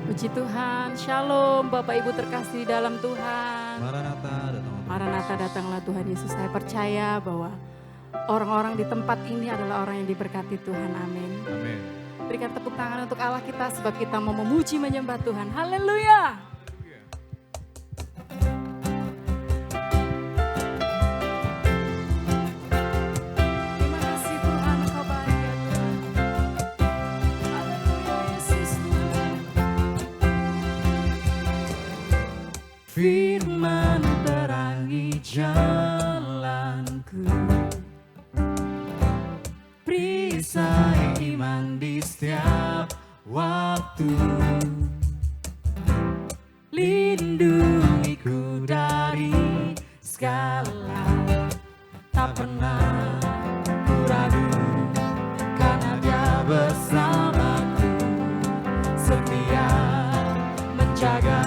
Puji Tuhan, Shalom Bapak Ibu terkasih di dalam Tuhan. Maranatha, datanglah Tuhan Yesus. Saya percaya bahwa orang-orang di tempat ini adalah orang yang diberkati Tuhan, amin. Amin. Berikan tepuk tangan untuk Allah kita sebab kita mau memuji menyembah Tuhan, haleluya. Terima kasih Tuhan, Engkau baik ya Tuhan. Haleluya Yesus Tuhan. Firman terangi jalanku, perisai iman di setiap waktu, lindungiku dari segala, tak pernah ku ragu, karena Dia bersamaku, setia menjaga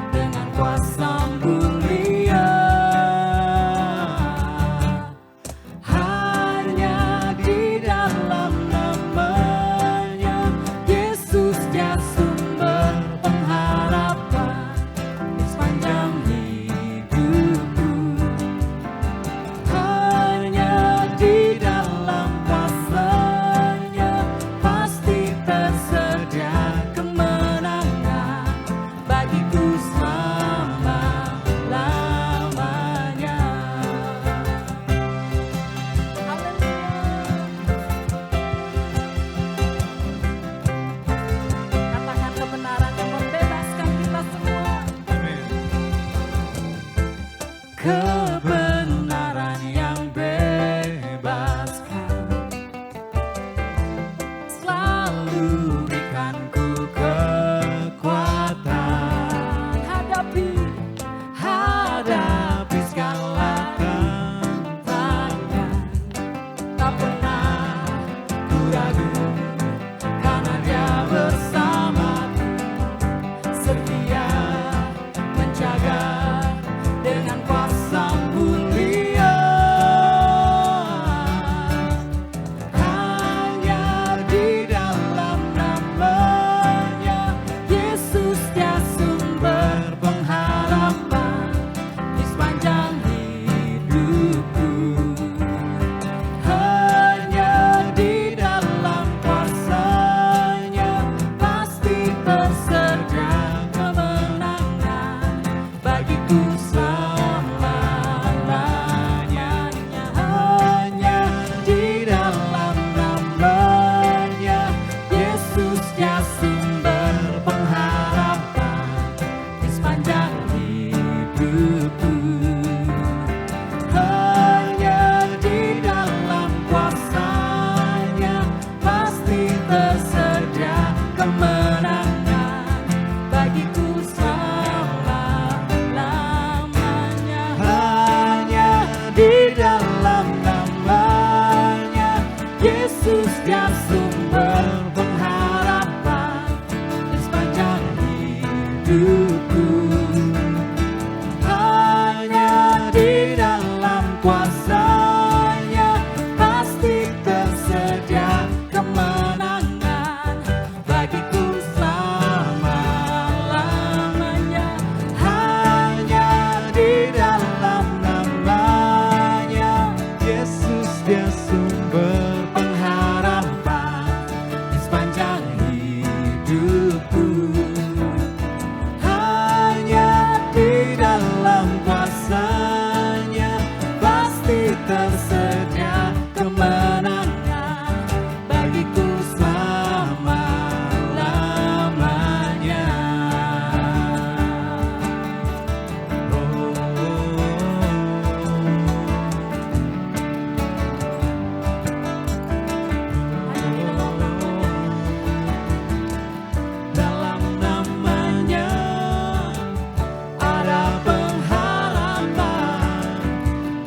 dengan kuasa mulia. Hanya di dalam namanya Yesus, Dia sumber pengharapan di sepanjang hidupku. Hanya di dalam kuasa-Nya pasti tersedia kemenangan bagiku selama-lamanya. Katakan kebenaran yang membebaskan kita semua. Kebenaran yang bebaskan selalu berikanku kekuatan hadapi segala tantangan. Tak pernah ku ragu, karena Dia bersamaku, setia menjaga dengan kuasa mulia. Hanya di dalam namanya Yesus, Dia sumber pengharapan di sepanjang hidupku. Hanya di dalam kuasa-Nya pasti tersedia kemenangan bagiku selamanya. Hanya di dalam namanya Yesus, Dia sumber pengharapan di sepanjang hidupku. Hanya di dalam kuasa-Nya pasti tersedia kemenangan bagiku selama-lamanya. Hanya di dalam namanya Yesus, Dia sumber pengharapan di sepanjang hidupku. Hanya di dalam kuasa-Nya pasti tersedia kemenangan bagiku selama-lamanya. Hanya di dalam namanya Yesus, Dia sumber pengharapan di sepanjang hidupku. Hanya di dalam kuasa-Nya pasti tersedia kemenangan bagiku selama-lamanya. Dalam namanya ada pengharapan,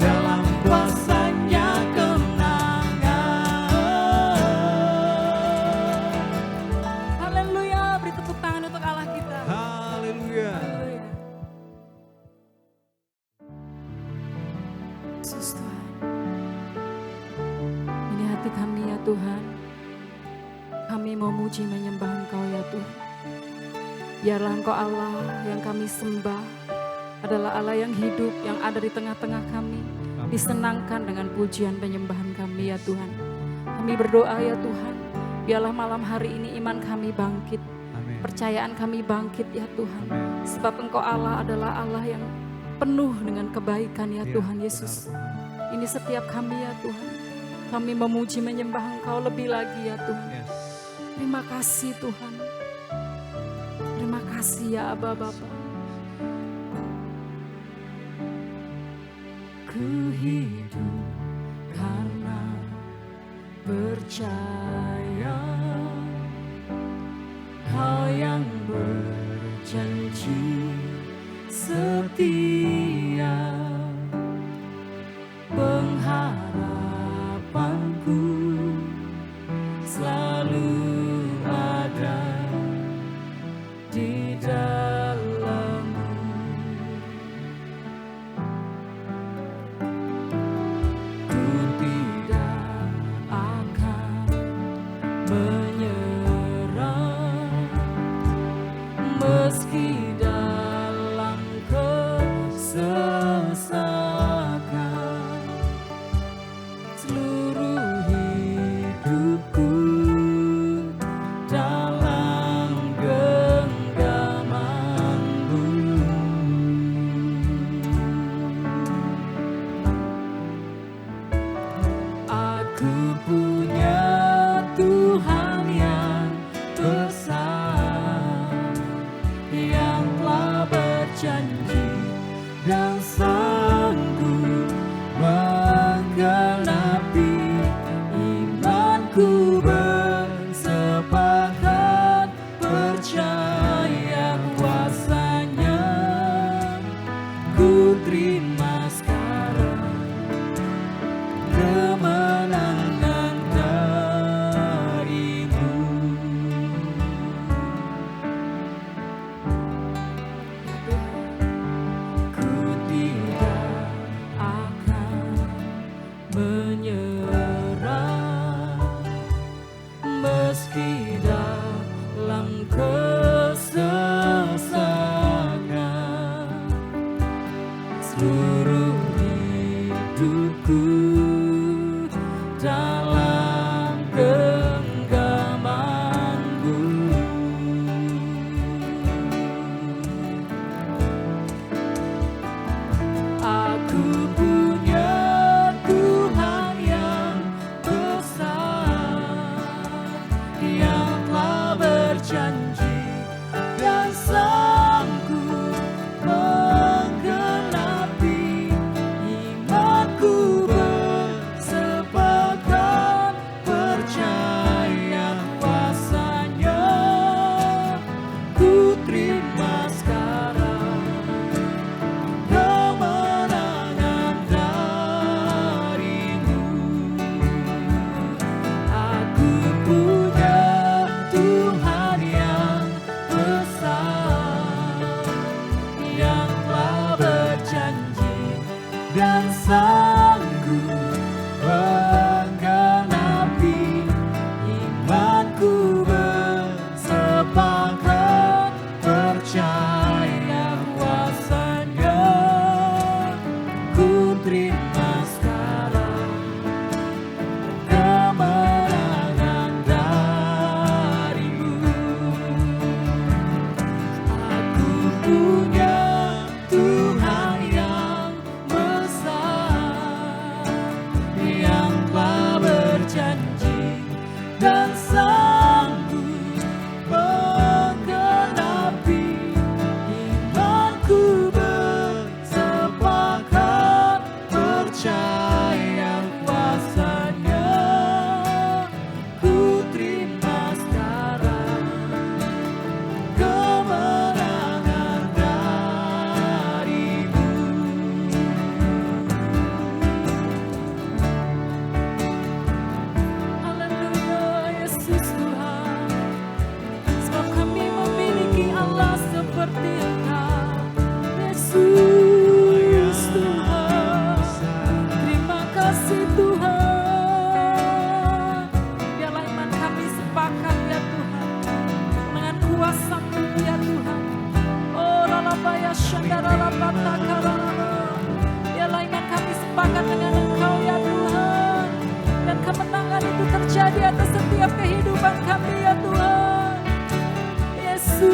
dalam kuasa-Nya kemenangan. Haleluya, beri tepuk tangan untuk Allah kita. Haleluya. Haleluya. Yesus Tuhan. Ini hati kami ya Tuhan. Kami mau muji menyembah Engkau ya Tuhan. Biarlah Engkau Allah yang kami sembah adalah Allah yang hidup, yang ada di tengah-tengah kami. Disenangkan dengan pujian penyembahan kami ya Tuhan. Kami berdoa ya Tuhan, biarlah malam hari ini iman kami bangkit. Amin. Percayaan kami bangkit ya Tuhan. Amin. Sebab Engkau Allah adalah Allah yang penuh dengan kebaikan ya Ya, Tuhan Yesus. Ini setiap kami ya Tuhan. Kami memuji menyembah Engkau lebih lagi ya Tuhan. Yes. Terima kasih Tuhan. Terima kasih ya Aba Bapa. Ku hidup karena percaya Kau yang berjanji setia, pengharapanku selalu ada di dalam-Mu. Ku tidak akan menyerah meski dalam kesesakan.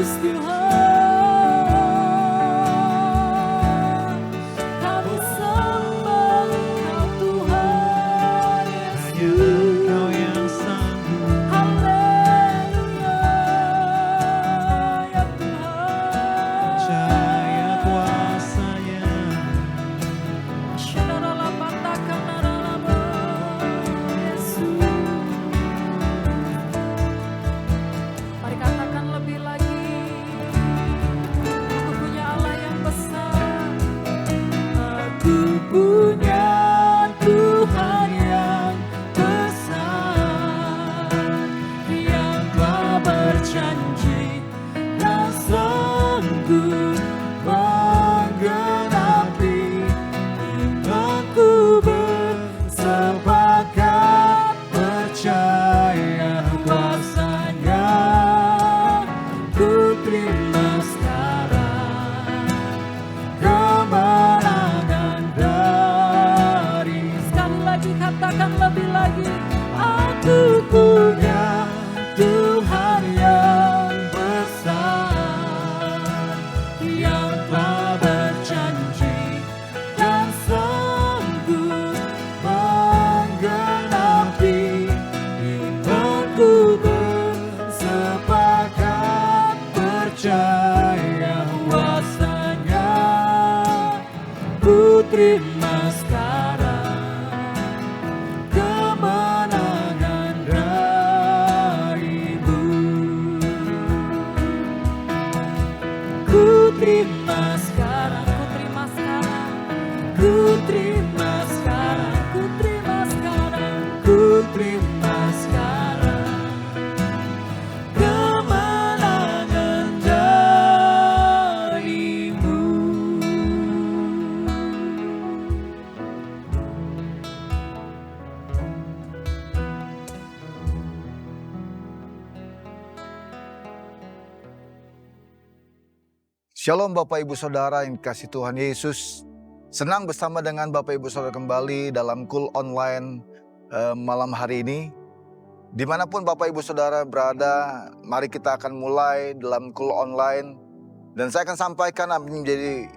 Yesus Tuhan, kami sembah Engkau Tuhan Yesus. Engkau yang sanggup. Haleluya ya Tuhan. Percaya kuasa-Nya. Mari katakan lebih lagi, aku punya Allah yang besar. Aku punya Tuhan yang besar, yang telah berjanji dan sanggup menggenapi imanku bersepakat percaya kuasa-Nya. Ku terima sekarang kemenangan dari. Sekali lagi katakan lebih lagi, Aku punya Tuhan yang besar, yang telah berjanji dan sanggup menggenapi imanku bersepakat percaya kuasa-Nya. Ku terima sekarang kemenangan darimu. Ku terima sekarang, ku terima sekarang, ku terima sekarang, ku terima sekarang. ku terima sekarang kemenangan darimu. Shalom Bapak Ibu Saudara yang dikasihi Tuhan Yesus. Senang bersama dengan Bapak Ibu Saudara kembali dalam Cool Online malam hari ini. Dimanapun Bapak Ibu Saudara berada, mari kita akan mulai dalam Cool Online. Dan saya akan sampaikan apa yang menjadi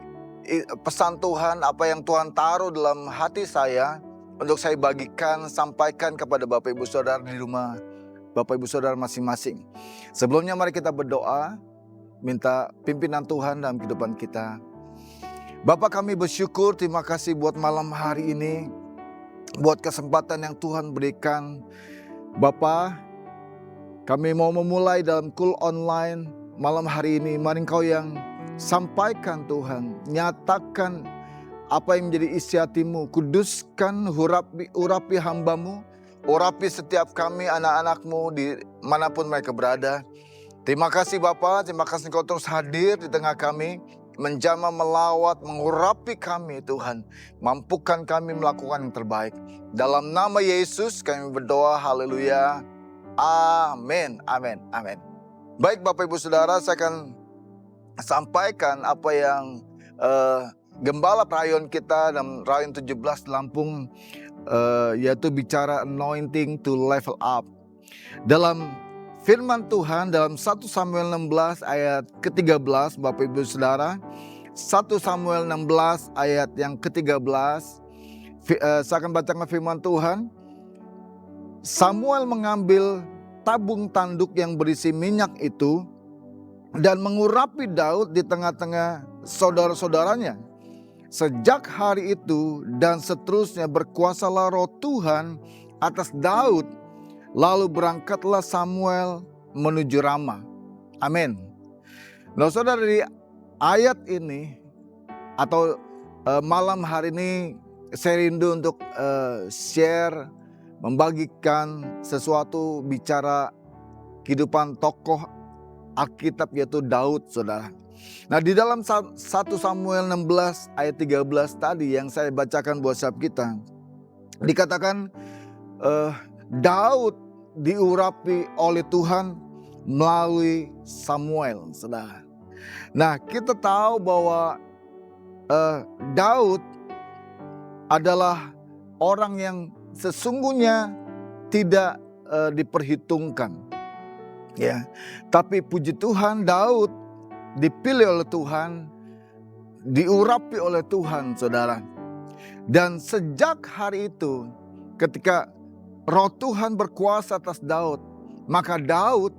pesan Tuhan, apa yang Tuhan taruh dalam hati saya untuk saya bagikan, sampaikan kepada Bapak Ibu Saudara di rumah Bapak Ibu Saudara masing-masing. Sebelumnya mari kita berdoa, minta pimpinan Tuhan dalam kehidupan kita. Bapak, kami bersyukur, terima kasih buat malam hari ini, buat kesempatan yang Tuhan berikan. Bapak, kami mau memulai dalam Cool Online malam hari ini. Mari Engkau yang sampaikan Tuhan, nyatakan apa yang menjadi isi hatimu, kuduskan urapi hamba-Mu, urapi setiap kami anak-anak-Mu di manapun mereka berada. Terima kasih Bapa, terima kasih Engkau terus hadir di tengah kami, menjamah, melawat, mengurapi kami Tuhan. Mampukan kami melakukan yang terbaik. Dalam nama Yesus kami berdoa, haleluya, amin, amin, amin. Baik Bapak Ibu Saudara, saya akan sampaikan apa yang Gembala Rayon kita dalam Rayon 17 Lampung, yaitu bicara anointing to level up. Dalam firman Tuhan dalam 1 Samuel 16 ayat ke-13, Bapak Ibu Saudara, 1 Samuel 16 ayat yang ke-13, saya akan bacakan firman Tuhan. Samuel mengambil tabung tanduk yang berisi minyak itu dan mengurapi Daud di tengah-tengah saudara-saudaranya. Sejak hari itu dan seterusnya berkuasalah roh Tuhan atas Daud. Lalu berangkatlah Samuel menuju Rama. Amin. Nah saudara, dari ayat ini atau malam hari ini saya rindu untuk share, membagikan sesuatu bicara kehidupan tokoh Alkitab yaitu Daud, saudara. Nah di dalam 1 Samuel 16 ayat 13 tadi yang saya bacakan buat setiap kita, dikatakan Daud diurapi oleh Tuhan melalui Samuel, saudara. Nah, kita tahu bahwa Daud adalah orang yang sesungguhnya tidak diperhitungkan. Ya. Tapi puji Tuhan, Daud dipilih oleh Tuhan, diurapi oleh Tuhan, saudara. Dan sejak hari itu, ketika Roh Tuhan berkuasa atas Daud, maka Daud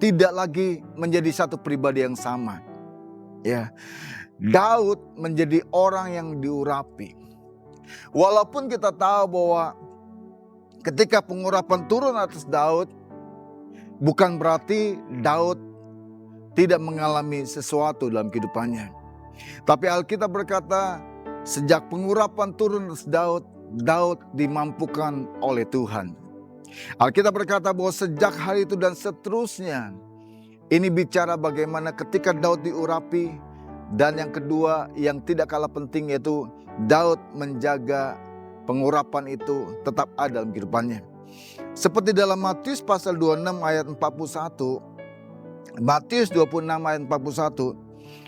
tidak lagi menjadi satu pribadi yang sama. Ya, Daud menjadi orang yang diurapi. Walaupun kita tahu bahwa ketika pengurapan turun atas Daud, bukan berarti Daud tidak mengalami sesuatu dalam kehidupannya. Tapi Alkitab berkata, sejak pengurapan turun atas Daud, Daud dimampukan oleh Tuhan. Alkitab berkata bahwa sejak hari itu dan seterusnya, ini bicara bagaimana ketika Daud diurapi. Dan yang kedua yang tidak kalah penting yaitu Daud menjaga pengurapan itu tetap ada dalam kehidupannya. Seperti dalam Matius pasal 26 ayat 41. Matius 26 ayat 41.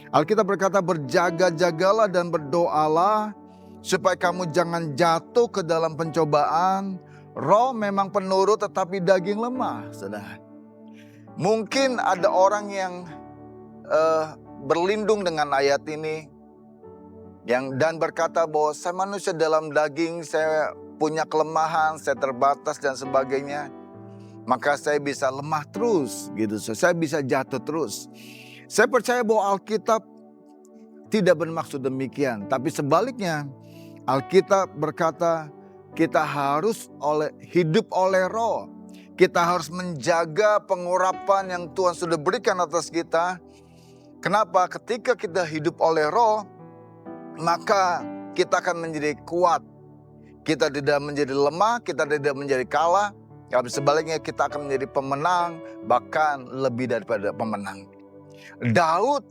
Alkitab berkata, berjaga-jagalah dan berdoalah supaya kamu jangan jatuh ke dalam pencobaan. Roh memang penurut tetapi daging lemah. Saudara, mungkin ada orang yang berlindung dengan ayat ini dan berkata bahwa saya manusia dalam daging, saya punya kelemahan, saya terbatas dan sebagainya, maka saya bisa lemah terus gitu, saya bisa jatuh terus. Saya percaya bahwa Alkitab tidak bermaksud demikian, tapi sebaliknya Alkitab berkata kita harus hidup oleh Roh. Kita harus menjaga pengurapan yang Tuhan sudah berikan atas kita. Kenapa? Ketika kita hidup oleh Roh, maka kita akan menjadi kuat. Kita tidak menjadi lemah, kita tidak menjadi kalah. Tapi sebaliknya kita akan menjadi pemenang, bahkan lebih daripada pemenang. Daud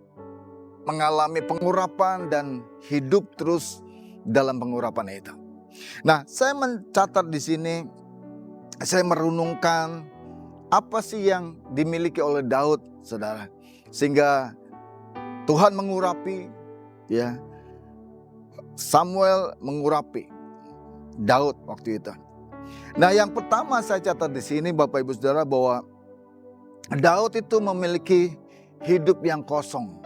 mengalami pengurapan dan hidup terus dalam pengurapan itu. Nah, saya mencatat di sini, saya merenungkan apa sih yang dimiliki oleh Daud, saudara, sehingga Tuhan mengurapi, ya. Samuel mengurapi Daud waktu itu. Nah, yang pertama saya catat di sini, Bapak Ibu Saudara, bahwa Daud itu memiliki hidup yang kosong.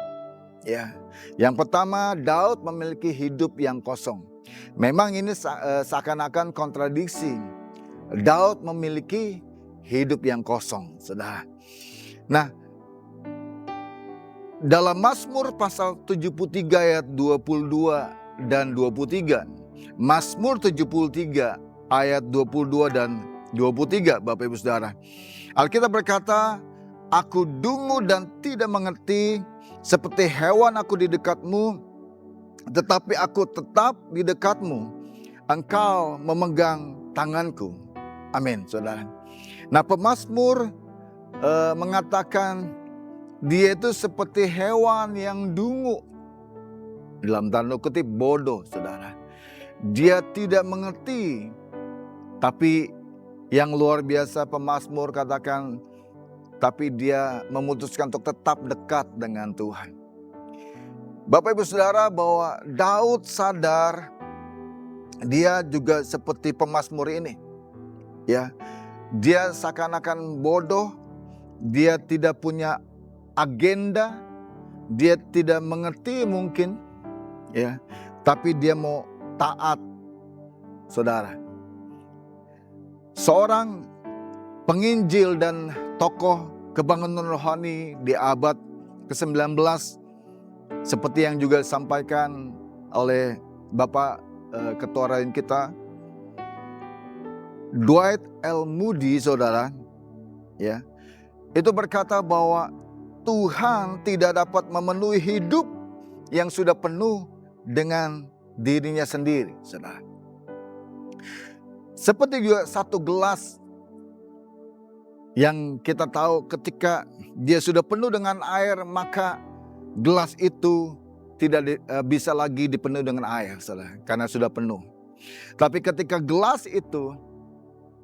Ya, yang pertama, Daud memiliki hidup yang kosong. Memang ini seakan-akan kontradiksi. Daud memiliki hidup yang kosong, saudara. Nah, dalam Mazmur pasal 73 ayat 22 dan 23. Mazmur 73 ayat 22 dan 23, Bapak Ibu Saudara. Alkitab berkata, aku dungu dan tidak mengerti, seperti hewan aku di dekatmu, tetapi aku tetap di dekatmu. Engkau memegang tanganku. Amin, saudara. Nah, pemazmur mengatakan dia itu seperti hewan yang dungu. Dalam tanda kutip bodoh, saudara. Dia tidak mengerti. Tapi yang luar biasa pemazmur katakan, tapi dia memutuskan untuk tetap dekat dengan Tuhan. Bapak Ibu Saudara, bahwa Daud sadar dia juga seperti pemazmur ini. Ya, dia seakan-akan bodoh, dia tidak punya agenda, dia tidak mengerti mungkin, ya, tapi dia mau taat, saudara. Seorang penginjil dan tokoh kebangunan rohani di abad ke-19, seperti yang juga disampaikan oleh Bapak Ketua Rayon kita, Dwight L. Moody, saudara, ya, itu berkata bahwa Tuhan tidak dapat memenuhi hidup yang sudah penuh dengan dirinya sendiri, saudara. Seperti juga satu gelas yang kita tahu ketika dia sudah penuh dengan air, maka gelas itu tidak bisa lagi dipenuhi dengan air, saudara, karena sudah penuh. Tapi ketika gelas itu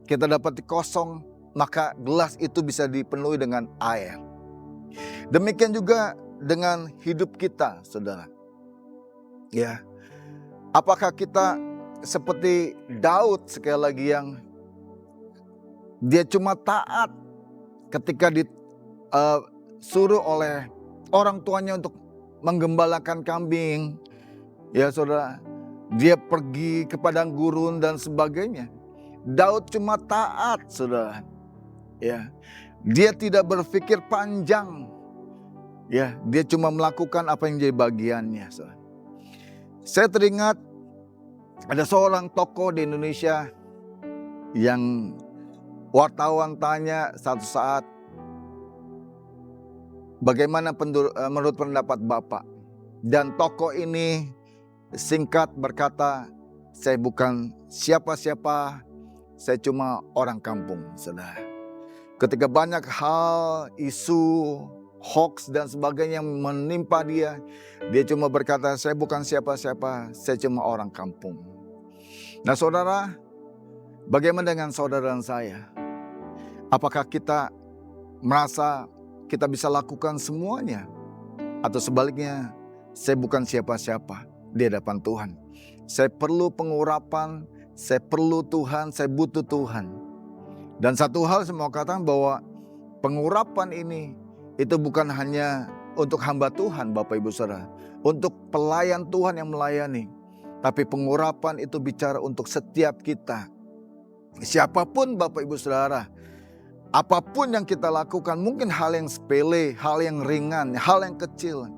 kita dapat kosong, maka gelas itu bisa dipenuhi dengan air. Demikian juga dengan hidup kita, saudara. Ya, apakah kita seperti Daud sekali lagi yang dia cuma taat ketika disuruh oleh orang tuanya untuk menggembalakan kambing, ya saudara, dia pergi ke padang gurun dan sebagainya. Daud cuma taat, saudara. Ya, dia tidak berpikir panjang. Ya, dia cuma melakukan apa yang jadi bagiannya, saudara. Saya teringat ada seorang tokoh di Indonesia yang wartawan tanya satu saat, bagaimana menurut pendapat Bapak? Dan tokoh ini singkat berkata, saya bukan siapa-siapa, saya cuma orang kampung, saudara. Ketika banyak hal, isu, hoax dan sebagainya yang menimpa dia cuma berkata, saya bukan siapa-siapa, saya cuma orang kampung. Nah saudara, bagaimana dengan saudara dan saya? Apakah kita merasa kita bisa lakukan semuanya? Atau sebaliknya, saya bukan siapa-siapa di hadapan Tuhan. Saya perlu pengurapan, saya perlu Tuhan, saya butuh Tuhan. Dan satu hal saya mau katakan bahwa pengurapan ini itu bukan hanya untuk hamba Tuhan, Bapak Ibu Saudara, untuk pelayan Tuhan yang melayani. Tapi pengurapan itu bicara untuk setiap kita. Siapapun Bapak Ibu Saudara, apapun yang kita lakukan, mungkin hal yang sepele, hal yang ringan, hal yang kecil.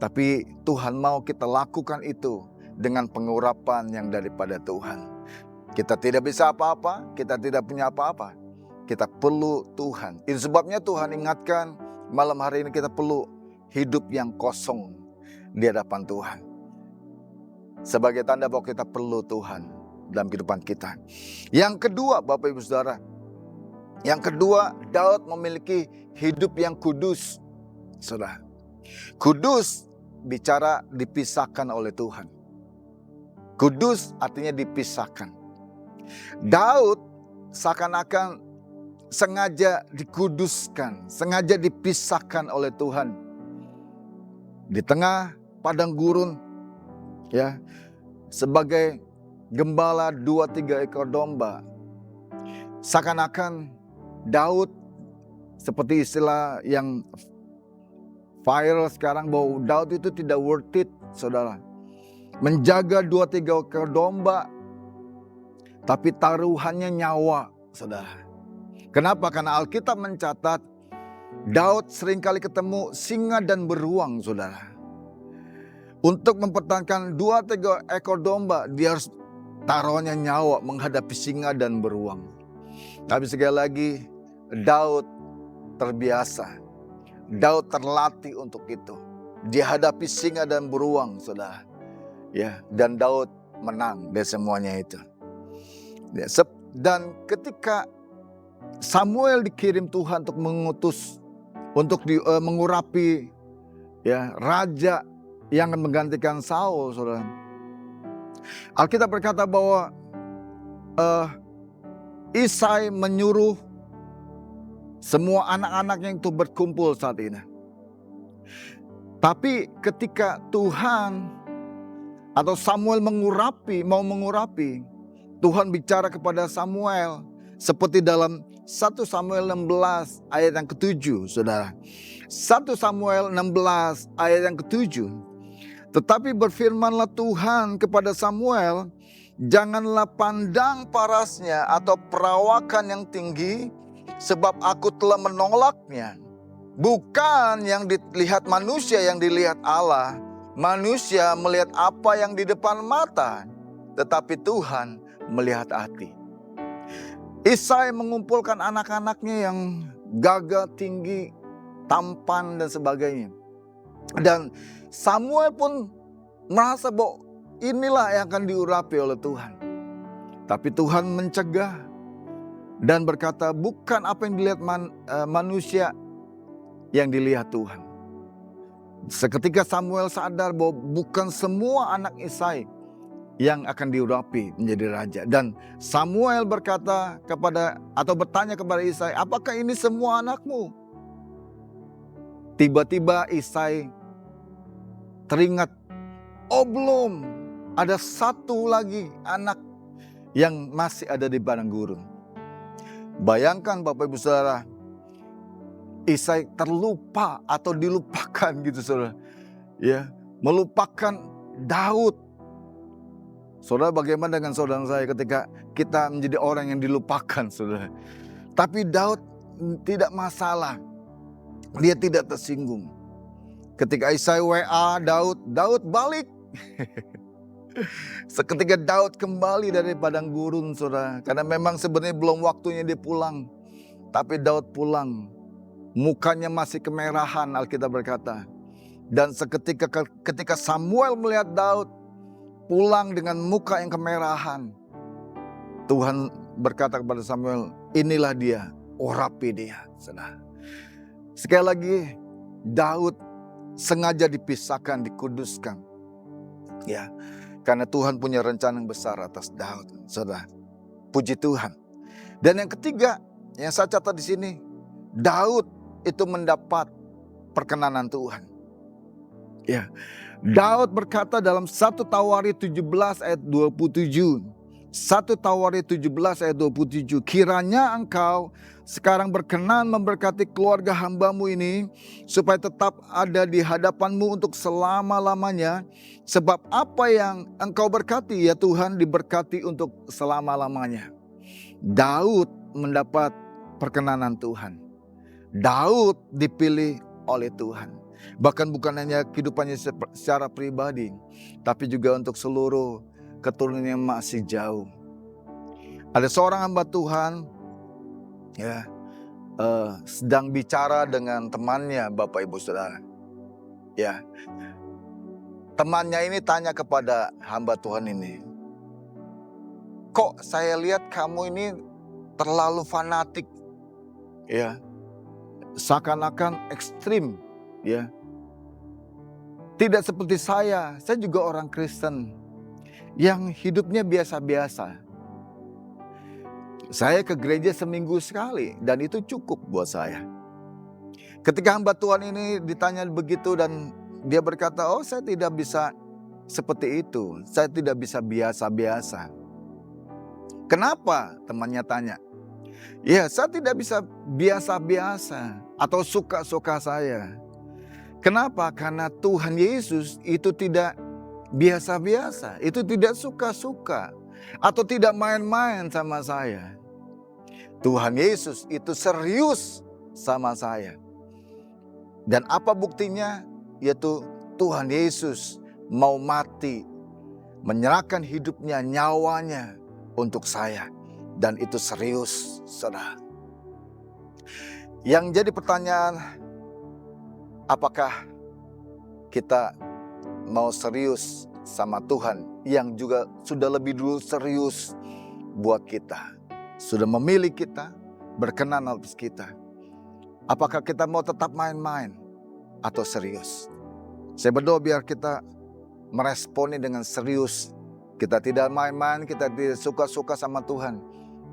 Tapi Tuhan mau kita lakukan itu dengan pengurapan yang daripada Tuhan. Kita tidak bisa apa-apa, kita tidak punya apa-apa. Kita perlu Tuhan. Itu sebabnya Tuhan ingatkan malam hari ini kita perlu hidup yang kosong di hadapan Tuhan. Sebagai tanda bahwa kita perlu Tuhan dalam kehidupan kita. Yang kedua Bapak Ibu Saudara. Yang kedua, Daud memiliki hidup yang kudus. Saudara. Kudus bicara dipisahkan oleh Tuhan. Kudus artinya dipisahkan. Daud seakan-akan sengaja dikuduskan, sengaja dipisahkan oleh Tuhan. Di tengah padang gurun, ya, sebagai gembala 2-3 ekor domba. Seakan-akan Daud, seperti istilah yang viral sekarang, bahwa Daud itu tidak worth it, saudara. Menjaga 2-3 ekor domba, tapi taruhannya nyawa, saudara. Kenapa? Karena Alkitab mencatat Daud seringkali ketemu singa dan beruang, saudara. Untuk mempertahankan 2-3 ekor domba, dia harus taruhannya nyawa menghadapi singa dan beruang. Tapi sekali lagi, Daud terbiasa. Daud terlatih untuk itu. Dia hadapi singa dan beruang, saudara. Ya, dan Daud menang dari semuanya itu. Ya, dan ketika Samuel dikirim Tuhan untuk mengutus, untuk mengurapi, ya, raja yang akan menggantikan Saul, saudara. Alkitab berkata bahwa Isai menyuruh semua anak-anaknya itu berkumpul saat ini. Tapi ketika Tuhan atau Samuel mau mengurapi, Tuhan bicara kepada Samuel seperti dalam 1 Samuel 16 ayat yang ke-7, saudara. 1 Samuel 16 ayat yang ke-7. Tetapi berfirmanlah Tuhan kepada Samuel, janganlah pandang parasnya atau perawakan yang tinggi, sebab aku telah menolaknya. Bukan yang dilihat manusia, yang dilihat Allah. Manusia melihat apa yang di depan mata, tetapi Tuhan melihat hati. Isai mengumpulkan anak-anaknya yang gagah, tinggi, tampan dan sebagainya. Dan Samuel pun merasa bahwa inilah yang akan diurapi oleh Tuhan. Tapi Tuhan mencegah dan berkata, bukan apa yang dilihat manusia, yang dilihat Tuhan. Seketika Samuel sadar bahwa bukan semua anak Isai yang akan diurapi menjadi raja. Dan Samuel berkata bertanya kepada Isai, apakah ini semua anakmu? Tiba-tiba Isai teringat, oh belum, ada satu lagi anak yang masih ada di padang gurun. Bayangkan Bapak Ibu Saudara, Isai terlupa atau dilupakan gitu saudara. Ya, melupakan Daud. Saudara, bagaimana dengan saudara saya ketika kita menjadi orang yang dilupakan saudara. Tapi Daud tidak masalah. Dia tidak tersinggung. Ketika Isai WA Daud balik. Seketika Daud kembali dari padang gurun saudara. Karena memang sebenarnya belum waktunya dia pulang. Tapi Daud pulang. Mukanya masih kemerahan, Alkitab berkata. Dan ketika Samuel melihat Daud pulang dengan muka yang kemerahan, Tuhan berkata kepada Samuel, inilah dia, urapi dia. Saudara. Sekali lagi, Daud sengaja dipisahkan, dikuduskan. Ya, karena Tuhan punya rencana yang besar atas Daud, saudara. Puji Tuhan. Dan yang ketiga, yang saya catat di sini, Daud itu mendapat perkenanan Tuhan. Ya, Daud berkata dalam 1 Tawari 17 ayat 27. 1 Tawari 17 ayat 27. Kiranya engkau sekarang berkenan memberkati keluarga hambamu ini, supaya tetap ada di hadapanmu untuk selama-lamanya. Sebab apa yang engkau berkati ya Tuhan, diberkati untuk selama-lamanya. Daud mendapat perkenanan Tuhan. Daud dipilih oleh Tuhan. Bahkan bukan hanya kehidupannya secara pribadi, tapi juga untuk seluruh keturunan yang masih jauh. Ada seorang hamba Tuhan ya, sedang bicara dengan temannya, Bapak Ibu Saudara. Ya, temannya ini tanya kepada hamba Tuhan ini, kok saya lihat kamu ini terlalu fanatik, ya, seakan-akan ekstrim, ya. Tidak seperti saya juga orang Kristen yang hidupnya biasa-biasa. Saya ke gereja seminggu sekali dan itu cukup buat saya. Ketika hamba Tuhan ini ditanya begitu dan dia berkata, oh saya tidak bisa seperti itu. Saya tidak bisa biasa-biasa. Kenapa? Temannya tanya. Ya, saya tidak bisa biasa-biasa atau suka-suka saya. Kenapa? Karena Tuhan Yesus itu tidak biasa-biasa. Itu tidak suka-suka atau tidak main-main sama saya. Tuhan Yesus itu serius sama saya. Dan apa buktinya? Yaitu Tuhan Yesus mau mati, menyerahkan hidupnya, nyawanya untuk saya. Dan itu serius, saudara. Yang jadi pertanyaan, apakah kita mau serius sama Tuhan yang juga sudah lebih dulu serius buat kita, sudah memilih kita, berkenan atas kita. Apakah kita mau tetap main-main atau serius? Saya berdoa biar kita meresponi dengan serius. Kita tidak main-main, kita tidak suka-suka sama Tuhan,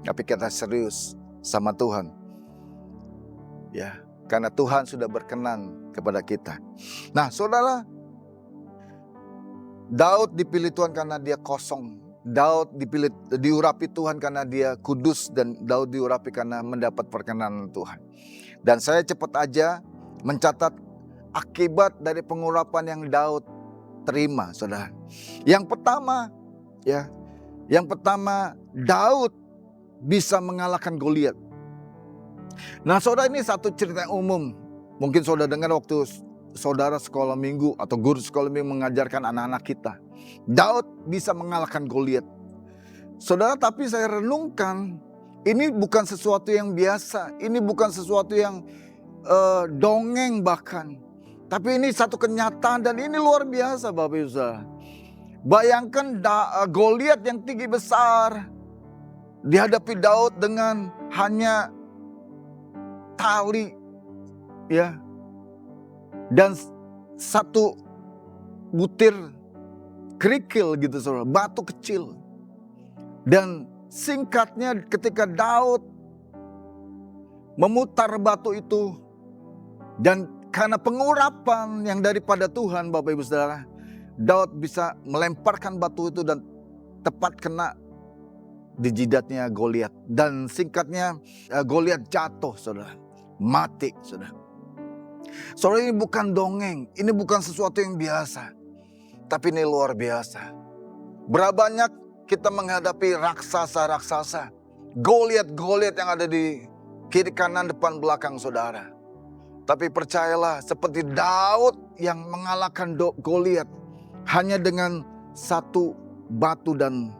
tapi kita serius sama Tuhan. Ya, karena Tuhan sudah berkenan kepada kita. Nah, saudara, Daud dipilih Tuhan karena dia kosong. Daud diurapi Tuhan karena dia kudus, dan Daud diurapi karena mendapat perkenanan Tuhan. Dan saya cepat aja mencatat akibat dari pengurapan yang Daud terima, saudara. Yang pertama, Daud bisa mengalahkan Goliat. Nah, saudara, ini satu cerita umum. Mungkin saudara dengar waktu saudara sekolah minggu atau guru sekolah minggu mengajarkan anak-anak kita. Daud bisa mengalahkan Goliat. Saudara, tapi saya renungkan, ini bukan sesuatu yang biasa. Ini bukan sesuatu yang dongeng bahkan. Tapi ini satu kenyataan dan ini luar biasa, Bapak Ibu Saudara. Bayangkan Goliat yang tinggi besar dihadapi Daud dengan hanya tali, ya, dan satu butir kerikil gitu, saudara, batu kecil. Dan singkatnya ketika Daud memutar batu itu, dan karena pengurapan yang daripada Tuhan, Bapak Ibu Saudara, Daud bisa melemparkan batu itu dan tepat kena di jidatnya Goliat. Dan singkatnya Goliat jatuh, saudara, mati, saudara. Saudara, ini bukan dongeng, ini bukan sesuatu yang biasa. Tapi ini luar biasa. Berapa banyak kita menghadapi raksasa-raksasa, Goliat-Goliat yang ada di kiri kanan depan belakang saudara. Tapi percayalah, seperti Daud yang mengalahkan Goliat hanya dengan satu batu dan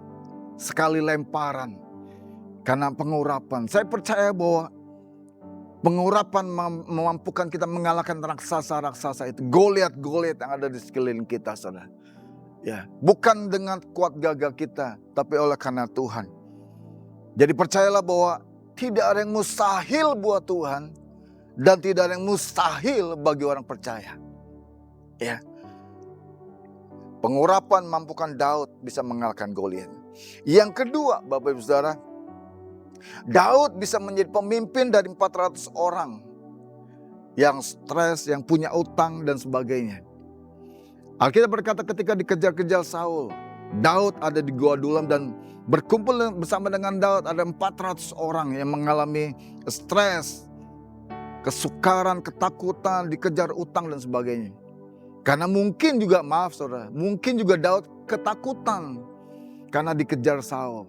sekali lemparan. Karena pengurapan. Saya percaya bahwa pengurapan memampukan kita mengalahkan raksasa-raksasa itu. Goliat-Goliat yang ada di sekeliling kita, saudara. Ya, bukan dengan kuat gagah kita, tapi oleh karena Tuhan. Jadi percayalah bahwa tidak ada yang mustahil buat Tuhan. Dan tidak ada yang mustahil bagi orang percaya. Ya. Pengurapan mampukan Daud bisa mengalahkan Goliat. Yang kedua, Bapak Ibu Saudara, Daud bisa menjadi pemimpin dari 400 orang yang stres, yang punya utang dan sebagainya. Alkitab berkata ketika dikejar-kejar Saul, Daud ada di Gua Adulam dan berkumpul bersama dengan Daud ada 400 orang yang mengalami stres, kesukaran, ketakutan, dikejar utang dan sebagainya. Karena mungkin juga, maaf saudara, mungkin juga Daud ketakutan karena dikejar Saul.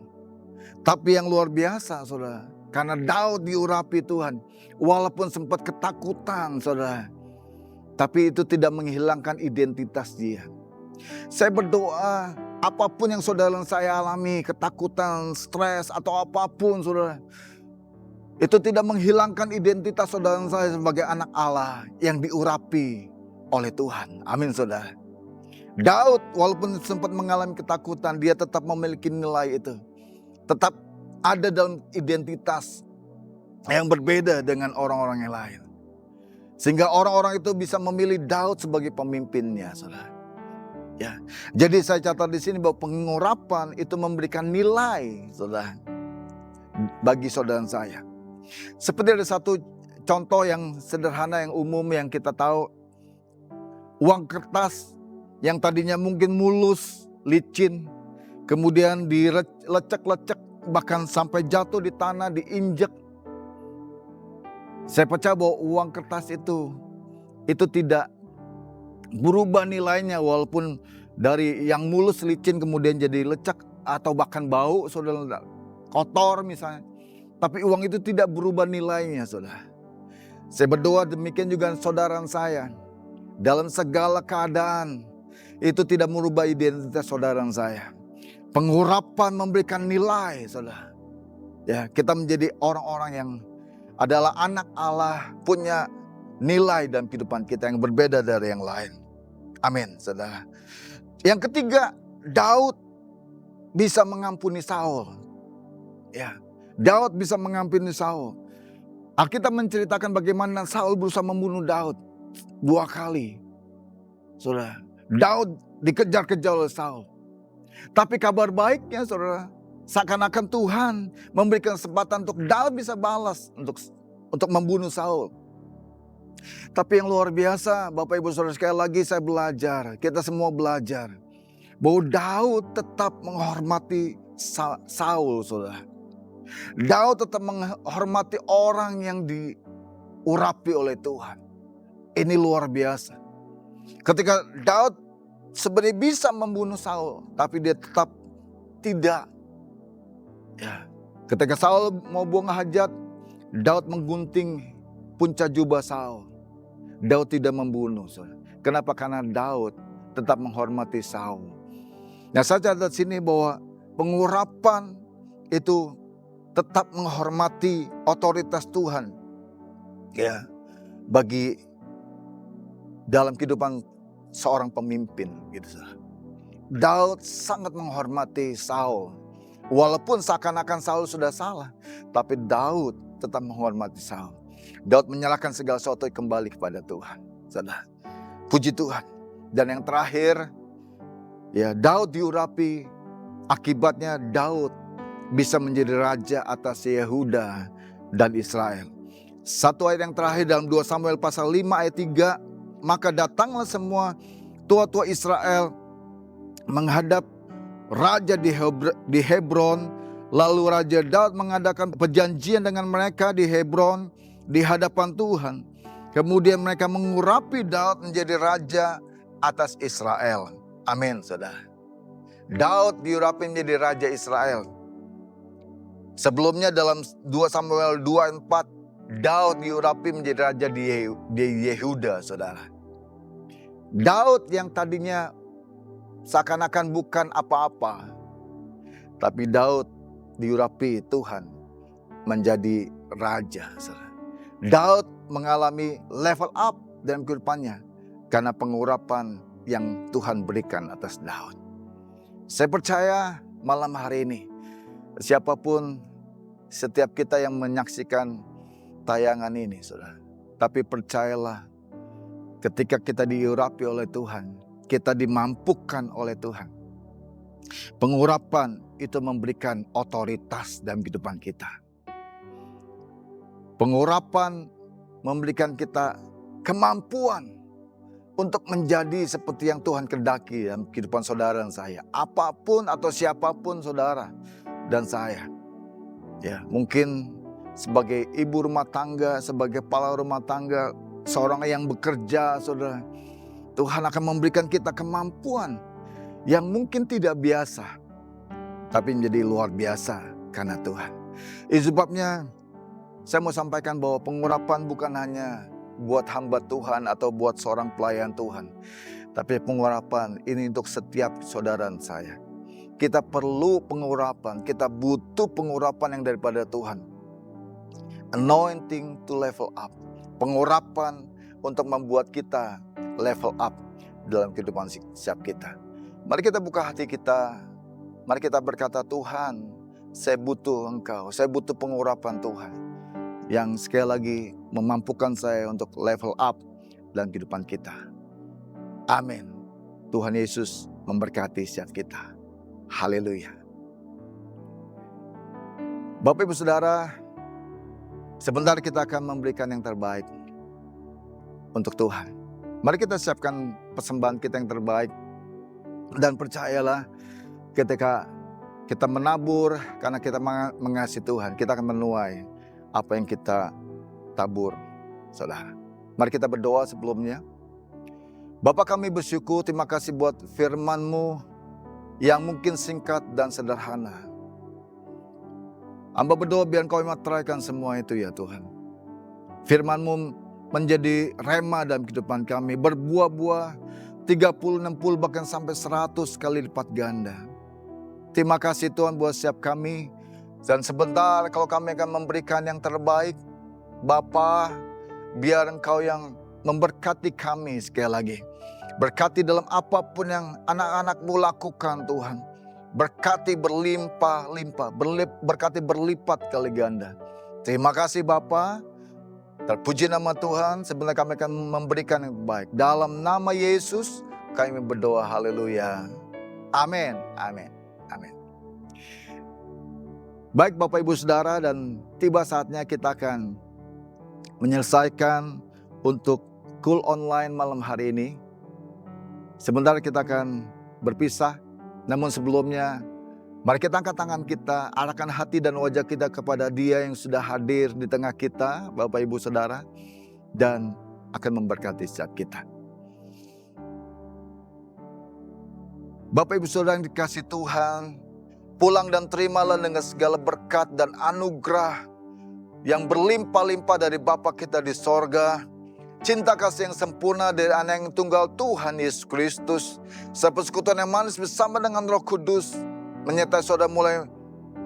Tapi yang luar biasa saudara, karena Daud diurapi Tuhan, walaupun sempat ketakutan saudara, tapi itu tidak menghilangkan identitas dia. Saya berdoa, apapun yang saudara dan saya alami, ketakutan, stres atau apapun saudara, itu tidak menghilangkan identitas saudara dan saya sebagai anak Allah yang diurapi oleh Tuhan. Amin saudara. Daud walaupun sempat mengalami ketakutan, dia tetap memiliki nilai itu. Tetap ada dalam identitas yang berbeda dengan orang-orang yang lain. Sehingga orang-orang itu bisa memilih Daud sebagai pemimpinnya, saudara. Ya, jadi saya catat di sini bahwa pengurapan itu memberikan nilai, saudara, bagi saudara saya. Seperti ada satu contoh yang sederhana, yang umum, yang kita tahu. Uang kertas yang tadinya mungkin mulus, licin, kemudian dilecek-lecek, bahkan sampai jatuh di tanah, diinjek. Saya percaya bahwa uang kertas itu tidak berubah nilainya, walaupun dari yang mulus, licin, kemudian jadi lecek atau bahkan bau, saudara, kotor misalnya. Tapi uang itu tidak berubah nilainya, saudara. Saya berdoa demikian juga saudara saya. Dalam segala keadaan, itu tidak merubah identitas saudara saya. Pengurapan memberikan nilai, saudara. Ya, kita menjadi orang-orang yang adalah anak Allah, punya nilai dalam kehidupan kita yang berbeda dari yang lain. Amin, saudara. Yang ketiga, Daud bisa mengampuni Saul. Ya, Daud bisa mengampuni Saul. Alkitab menceritakan bagaimana Saul berusaha membunuh Daud 2 kali. Saudara, Daud dikejar-kejar oleh Saul. Tapi kabar baiknya saudara, seakan-akan Tuhan memberikan kesempatan untuk Daud bisa balas untuk membunuh Saul. Tapi yang luar biasa, Bapak Ibu Saudara, sekali lagi saya belajar, kita semua belajar bahwa Daud tetap menghormati Saul, saudara. Daud tetap menghormati orang yang diurapi oleh Tuhan. Ini luar biasa. Ketika Daud sebenarnya bisa membunuh Saul, tapi dia tetap tidak. Ya. Ketika Saul mau buang hajat, Daud menggunting punca jubah Saul. Daud tidak membunuh. Kenapa? Karena Daud tetap menghormati Saul. Nah, saya catat sini bahwa pengurapan itu tetap menghormati otoritas Tuhan. Ya, bagi dalam kehidupan seorang pemimpin, gitu. Daud sangat menghormati Saul. Walaupun seakan-akan Saul sudah salah, tapi Daud tetap menghormati Saul. Daud menyerahkan segala sesuatu kembali kepada Tuhan. Saudara, puji Tuhan. Dan yang terakhir, ya, Daud diurapi. Akibatnya Daud bisa menjadi raja atas Yehuda dan Israel. Satu ayat yang terakhir dalam 2 Samuel pasal 5 ayat 3. Maka datanglah semua tua-tua Israel menghadap raja di Hebron. Lalu Raja Daud mengadakan perjanjian dengan mereka di Hebron di hadapan Tuhan. Kemudian mereka mengurapi Daud menjadi raja atas Israel. Amin, saudara. Daud diurapi menjadi raja Israel. Sebelumnya dalam 2 Samuel 2 ayat 4, Daud diurapi menjadi raja di Yehuda, saudara. Daud yang tadinya seakan-akan bukan apa-apa, tapi Daud diurapi Tuhan menjadi raja, saudara. Daud mengalami level up dalam kehidupannya karena pengurapan yang Tuhan berikan atas Daud. Saya percaya malam hari ini, siapapun, setiap kita yang menyaksikan tayangan ini, saudara. Tapi percayalah, ketika kita diurapi oleh Tuhan, kita dimampukan oleh Tuhan. Pengurapan itu memberikan otoritas dalam kehidupan kita. Pengurapan memberikan kita kemampuan untuk menjadi seperti yang Tuhan kehendaki dalam kehidupan saudara dan saya. Apapun atau siapapun saudara dan saya. Ya, mungkin sebagai ibu rumah tangga, sebagai kepala rumah tangga, seorang yang bekerja, saudara. Tuhan akan memberikan kita kemampuan yang mungkin tidak biasa, tapi menjadi luar biasa karena Tuhan. Itu sebabnya saya mau sampaikan bahwa pengurapan bukan hanya buat hamba Tuhan atau buat seorang pelayan Tuhan. Tapi pengurapan ini untuk setiap saudara dan saya. Kita perlu pengurapan, kita butuh pengurapan yang daripada Tuhan. Anointing to level up. Pengurapan untuk membuat kita level up dalam kehidupan setiap kita. Mari kita buka hati kita. Mari kita berkata, Tuhan, saya butuh Engkau, saya butuh pengurapan Tuhan. Yang sekali lagi memampukan saya untuk level up dalam kehidupan kita. Amin. Tuhan Yesus memberkati setiap kita. Haleluya. Bapak Ibu Saudara, sebentar kita akan memberikan yang terbaik untuk Tuhan. Mari kita siapkan persembahan kita yang terbaik. Dan percayalah, ketika kita menabur karena kita mengasihi Tuhan, kita akan menuai apa yang kita tabur, saudara. Mari kita berdoa sebelumnya. Bapa, kami bersyukur, terima kasih buat firman-Mu yang mungkin singkat dan sederhana. Hamba berdoa biar Engkau meteraikan semua itu ya Tuhan. Firman-Mu menjadi rema dalam kehidupan kami, berbuah-buah 30, 60 bahkan sampai 100 kali lipat ganda. Terima kasih Tuhan buat setiap kami. Dan sebentar kalau kami akan memberikan yang terbaik, Bapa, biar Engkau yang memberkati kami sekali lagi. Berkati dalam apapun yang anak-anak-Mu lakukan Tuhan. Berkati berlimpah-limpah, berkati berlipat kali ganda. Terima kasih Bapa. Terpuji nama Tuhan, sebentar kami akan memberikan yang terbaik. Dalam nama Yesus kami berdoa, haleluya. Amin, amin, amin. Baik Bapak Ibu Saudara, dan tiba saatnya kita akan menyelesaikan untuk Cool Online malam hari ini. Sebentar kita akan berpisah, namun sebelumnya mari kita angkat tangan kita, arahkan hati dan wajah kita kepada Dia yang sudah hadir di tengah kita, Bapak Ibu Saudara, dan akan memberkati setiap kita. Bapak Ibu Saudara yang dikasihi Tuhan, pulang dan terimalah dengan segala berkat dan anugerah yang berlimpah-limpah dari Bapa kita di sorga. Cinta kasih yang sempurna dari Anak yang tunggal Tuhan Yesus Kristus. Persekutuan yang manis bersama dengan Roh Kudus menyertai saudara mulai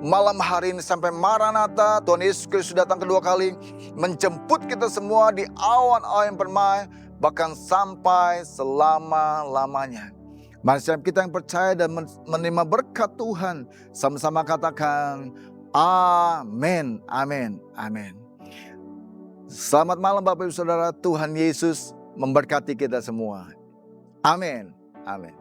malam hari ini sampai Maranatha. Tuhan Yesus Kristus datang kedua kali menjemput kita semua di awan-awan yang permai, bahkan sampai selama-lamanya. Mari setiap kita yang percaya dan menerima berkat Tuhan, sama-sama katakan amin, amin, amin. Selamat malam Bapak Ibu Saudara, Tuhan Yesus memberkati kita semua. Amin, amin.